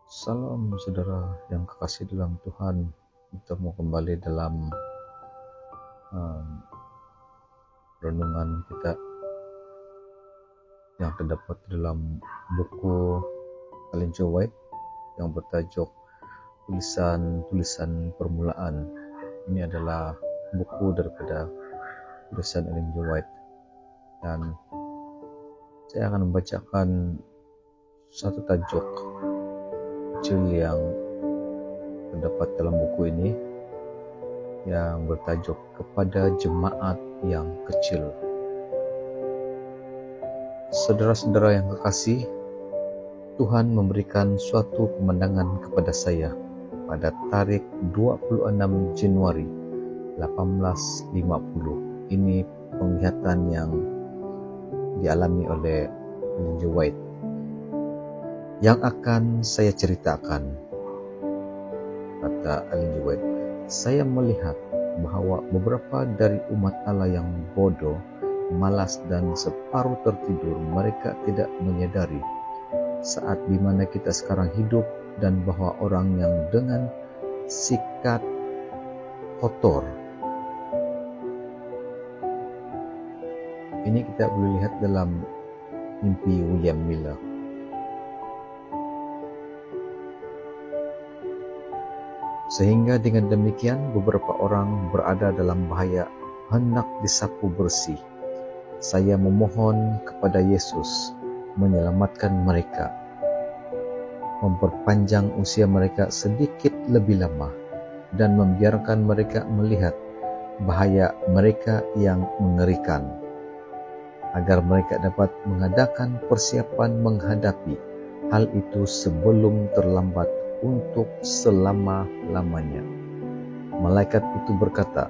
Salam saudara yang kekasih dalam Tuhan. Bertemu kembali dalam renungan kita yang terdapat dalam buku Ellen G. White yang bertajuk Tulisan-tulisan Permulaan. Ini adalah buku daripada tulisan Ellen G. White, dan saya akan membacakan satu tajuk kecil yang terdapat dalam buku ini yang bertajuk Kepada Jemaat yang Kecil. Saudara-saudara yang kekasih, Tuhan memberikan suatu pemandangan kepada saya pada tarikh 26 Januari 1850. Ini penglihatan yang dialami oleh Ellen G. White yang akan saya ceritakan. Kata Ellen G. White, saya melihat bahwa beberapa dari umat Allah yang bodoh, malas dan separuh tertidur, mereka tidak menyadari saat di mana kita sekarang hidup, dan bahwa orang yang dengan sikap kotor, ini kita boleh lihat dalam mimpi William Miller. Sehingga dengan demikian beberapa orang berada dalam bahaya hendak disapu bersih. Saya memohon kepada Yesus menyelamatkan mereka, memperpanjang usia mereka sedikit lebih lama, dan membiarkan mereka melihat bahaya mereka yang mengerikan, agar mereka dapat mengadakan persiapan menghadapi hal itu sebelum terlambat untuk selama-lamanya. Malaikat itu berkata,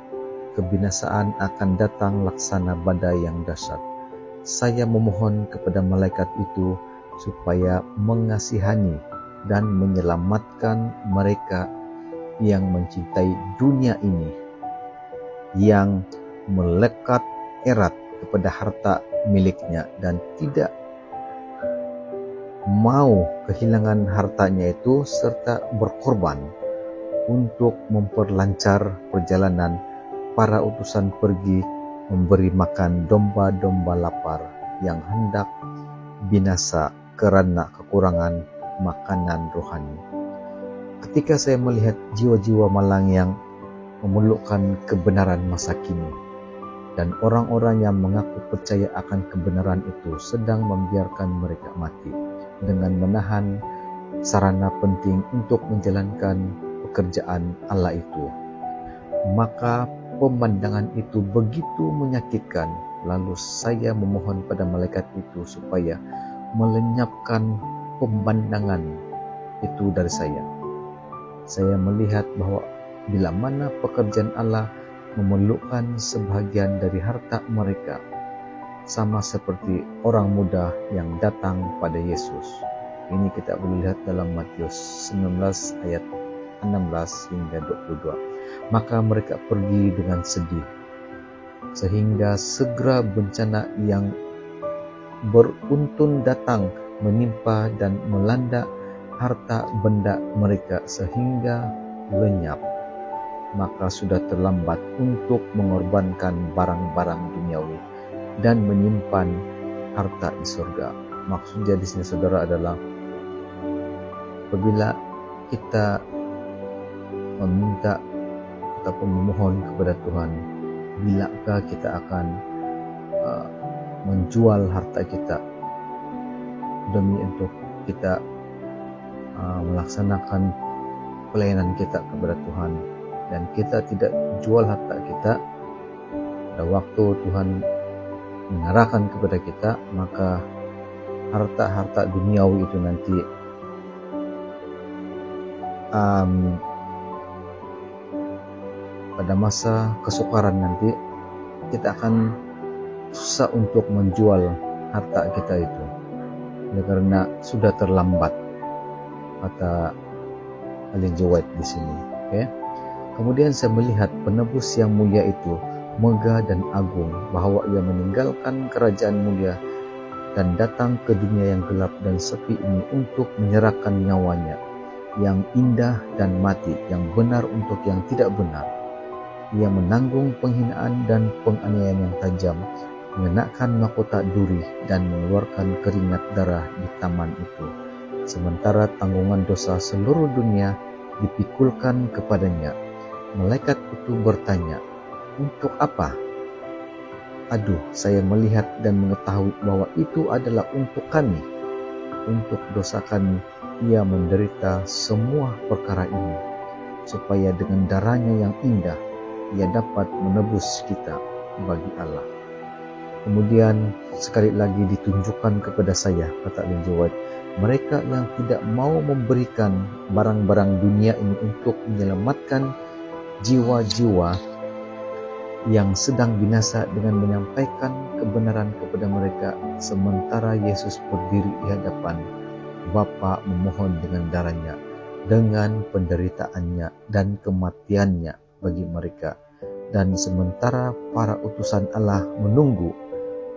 kebinasaan akan datang laksana badai yang dahsyat. Saya memohon kepada malaikat itu supaya mengasihani dan menyelamatkan mereka yang mencintai dunia ini, yang melekat erat kepada harta miliknya dan tidak mau kehilangan hartanya itu, serta berkorban untuk memperlancar perjalanan para utusan pergi memberi makan domba-domba lapar yang hendak binasa karena kekurangan makanan rohani. Ketika saya melihat jiwa-jiwa malang yang memelukkan kebenaran masa kini, dan orang-orang yang mengaku percaya akan kebenaran itu sedang membiarkan mereka mati dengan menahan sarana penting untuk menjalankan pekerjaan Allah itu, maka pemandangan itu begitu menyakitkan. Lalu saya memohon pada malaikat itu supaya melenyapkan pemandangan itu dari saya. Saya melihat bahwa bila mana pekerjaan Allah memelukkan sebahagian dari harta mereka, sama seperti orang muda yang datang pada Yesus. Ini kita boleh lihat dalam Matius 19 ayat 16 hingga 22. Maka mereka pergi dengan sedih, sehingga segera bencana yang beruntun datang menimpa dan melanda harta benda mereka sehingga lenyap. Maka sudah terlambat untuk mengorbankan barang-barang duniawi dan menyimpan harta di surga. Maksudnya di sini saudara adalah apabila kita meminta ataupun memohon kepada Tuhan, bilakah kita akan menjual harta kita demi untuk kita melaksanakan pelayanan kita kepada Tuhan, dan kita tidak jual harta kita pada waktu Tuhan mengarahkan kepada kita, maka harta-harta duniawi itu nanti pada masa kesukaran nanti kita akan susah untuk menjual harta kita itu, karena sudah terlambat, kata Ellen G. White di sini. Okay? Kemudian saya melihat penebus yang mulia itu megah dan agung, bahwa ia meninggalkan kerajaan mulia dan datang ke dunia yang gelap dan sepi ini untuk menyerahkan nyawanya yang indah dan mati, yang benar untuk yang tidak benar. Ia menanggung penghinaan dan penganiayaan yang tajam, mengenakan mahkota duri dan mengeluarkan keringat darah di taman itu. Sementara tanggungan dosa seluruh dunia dipikulkan kepadanya. Malaikat itu bertanya, "Untuk apa?" "Aduh, saya melihat dan mengetahui bahwa itu adalah untuk kami. Untuk dosa kami, ia menderita semua perkara ini, supaya dengan darahnya yang indah, ia dapat menebus kita bagi Allah." Kemudian sekali lagi ditunjukkan kepada saya, kata Ellen G. White, mereka yang tidak mau memberikan barang-barang dunia ini untuk menyelamatkan jiwa-jiwa yang sedang binasa dengan menyampaikan kebenaran kepada mereka, sementara Yesus berdiri di hadapan Bapa memohon dengan darahnya, dengan penderitaannya dan kematiannya bagi mereka. Dan sementara para utusan Allah menunggu,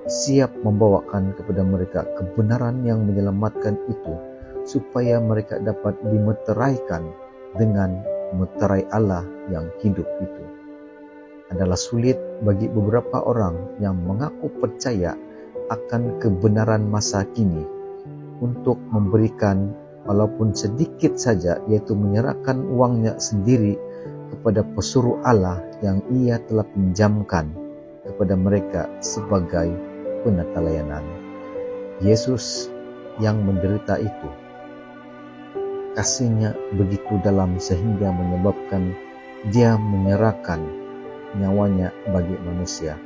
siap membawakan kepada mereka kebenaran yang menyelamatkan itu, supaya mereka dapat dimeteraikan dengan meterai Allah yang hidup itu. Adalah sulit bagi beberapa orang yang mengaku percaya akan kebenaran masa kini untuk memberikan walaupun sedikit saja, yaitu menyerahkan uangnya sendiri kepada pesuruh Allah yang ia telah pinjamkan kepada mereka sebagai penata layanan. Yesus yang menderita itu, kasihnya begitu dalam sehingga menyebabkan dia menyerahkan nyawanya bagi manusia,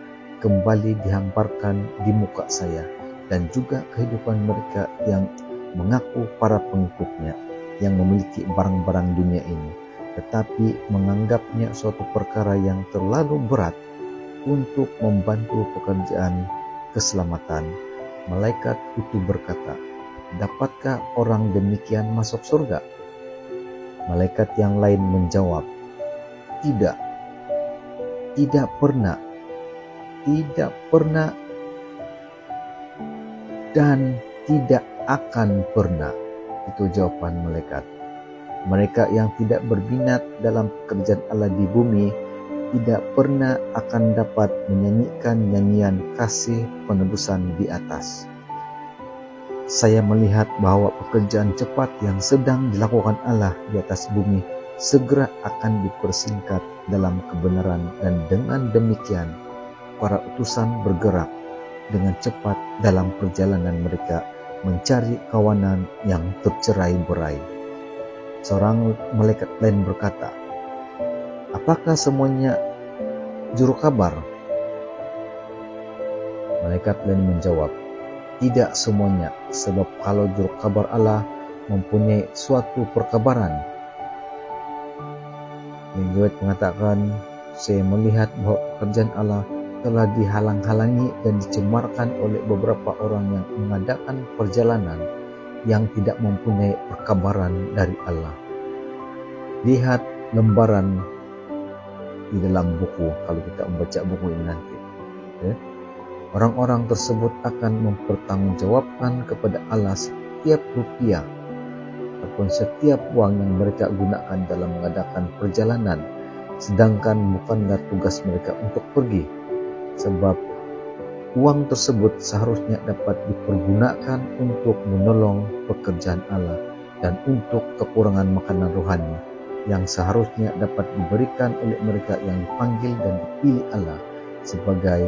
kembali dihamparkan di muka saya dan juga kehidupan mereka yang mengaku para pengikutnya, yang memiliki barang-barang dunia ini, tetapi menganggapnya suatu perkara yang terlalu berat untuk membantu pekerjaan keselamatan. Malaikat itu berkata, "Dapatkah orang demikian masuk surga?" Malaikat yang lain menjawab, "Tidak, tidak pernah, dan tidak akan pernah." Itu jawaban malaikat. Mereka yang tidak berminat dalam pekerjaan Allah di bumi tidak pernah akan dapat menyanyikan nyanyian kasih penebusan di atas. Saya melihat bahwa pekerjaan cepat yang sedang dilakukan Allah di atas bumi segera akan dipersingkat dalam kebenaran, dan dengan demikian para utusan bergerak dengan cepat dalam perjalanan mereka mencari kawanan yang tercerai-berai. Seorang malaikat lain berkata, "Apakah semuanya juru kabar?" Malaikat lain menjawab, "Tidak semuanya, sebab kalau juru kabar Allah mempunyai suatu perkabaran." Ellen G. White mengatakan, "Saya melihat bahwa pekerjaan Allah telah dihalang-halangi dan dicemarkan oleh beberapa orang yang mengadakan perjalanan yang tidak mempunyai perkabaran dari Allah." Lihat lembaran di dalam buku, kalau kita membaca buku ini nanti, orang-orang tersebut akan mempertanggungjawabkan kepada Allah setiap rupiah ataupun setiap uang yang mereka gunakan dalam mengadakan perjalanan, sedangkan bukanlah tugas mereka untuk pergi, sebab uang tersebut seharusnya dapat dipergunakan untuk menolong pekerjaan Allah dan untuk kekurangan makanan rohani yang seharusnya dapat diberikan oleh mereka yang dipanggil dan dipilih Allah sebagai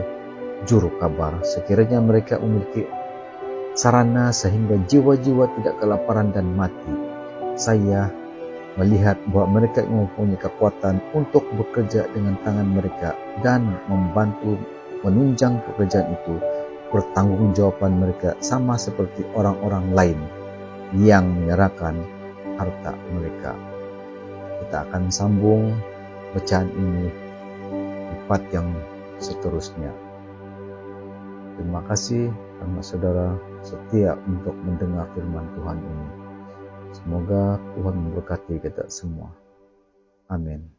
juru kabar, sekiranya mereka memiliki sarana sehingga jiwa-jiwa tidak kelaparan dan mati. Saya melihat bahwa mereka mempunyai kekuatan untuk bekerja dengan tangan mereka dan membantu menunjang pekerjaan itu. Pertanggungjawaban mereka sama seperti orang-orang lain yang menyerahkan harta mereka. Kita akan sambung bacaan ini di part yang seterusnya. Terima kasih karena saudara setia untuk mendengar firman Tuhan ini. Semoga Tuhan memberkati kita semua. Amin.